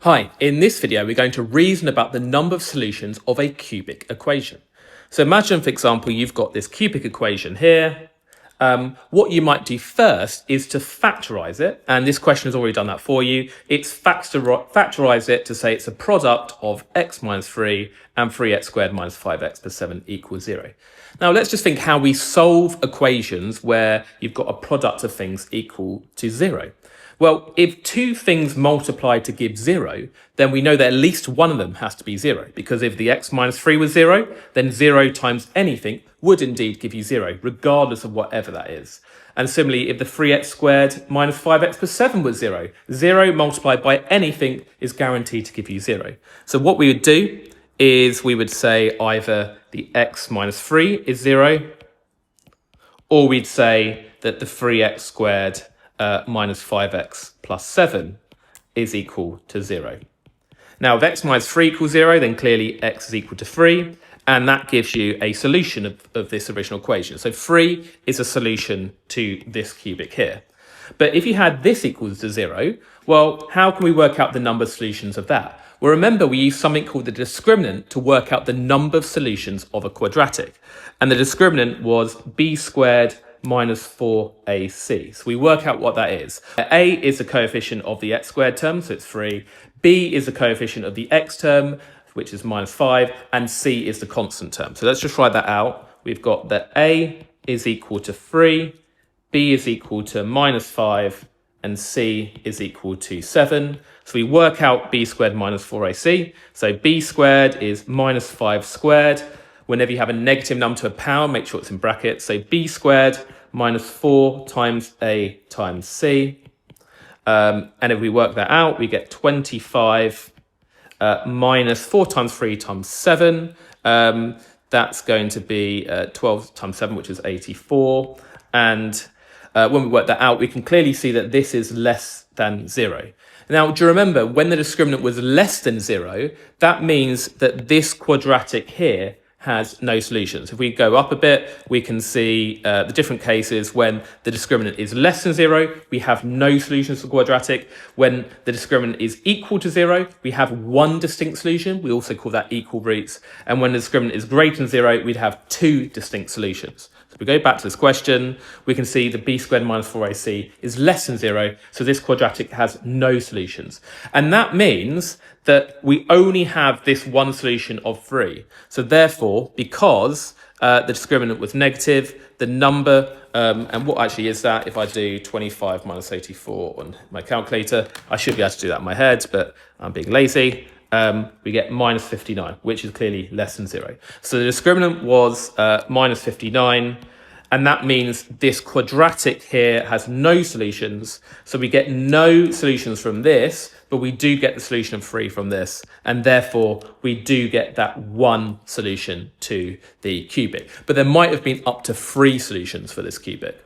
Hi, in this video we're going to reason about the number of solutions of a cubic equation. So imagine, for example, you've got this cubic equation here. What you might do first is to factorize it, and this question has already done that for you. It's factorize it to say it's a product of x minus 3 and 3x squared minus 5x plus 7 equals 0. Now let's just think how we solve equations where you've got a product of things equal to 0. Well, if two things multiply to give 0, then we know that at least one of them has to be 0, because if the x minus 3 was 0, then 0 times anything would indeed give you 0, regardless of whatever that is. And similarly, if the 3x squared minus 5x plus 7 was 0, 0 multiplied by anything is guaranteed to give you 0. So what we would do is we would say either the x minus 3 is 0, or we'd say that the 3x squared minus 5x plus 7 is equal to 0. Now, if x minus 3 equals 0, then clearly x is equal to 3, and that gives you a solution of this original equation. So 3 is a solution to this cubic here. But if you had this equals to 0, well, how can we work out the number of solutions of that? Well, remember, we use something called the discriminant to work out the number of solutions of a quadratic. And the discriminant was b squared minus 4ac. So we work out what that is. A is the coefficient of the x squared term, so it's 3. B is the coefficient of the x term, which is minus 5. And c is the constant term. So let's just write that out. We've got that a is equal to 3, b is equal to minus 5, and c is equal to 7. So we work out b squared minus 4ac. So b squared is minus 5 squared. Whenever you have a negative number to a power, make sure it's in brackets. So b squared minus 4 times a times c. And if we work that out, we get 25 minus 4 times 3 times 7. That's going to be 12 times 7, which is 84. And when we work that out, we can clearly see that this is less than 0. Now, do you remember, when the discriminant was less than 0, that means that this quadratic here has no solutions. If we go up a bit, we can see the different cases. When the discriminant is less than 0, we have no solutions for quadratic. When the discriminant is equal to 0, we have one distinct solution. We also call that equal roots. And when the discriminant is greater than 0, we'd have two distinct solutions. So if we go back to this question, we can see that b squared minus 4ac is less than 0, so this quadratic has no solutions. And that means that we only have this one solution of 3. So therefore, because the discriminant was negative, the number, and what actually is that? If I do 25 minus 84 on my calculator, I should be able to do that in my head, but I'm being lazy. We get minus 59, which is clearly less than 0. So the discriminant was minus 59, and that means this quadratic here has no solutions. So we get no solutions from this, but we do get the solution of 3 from this, and therefore we do get that one solution to the cubic. But there might have been up to 3 solutions for this cubic.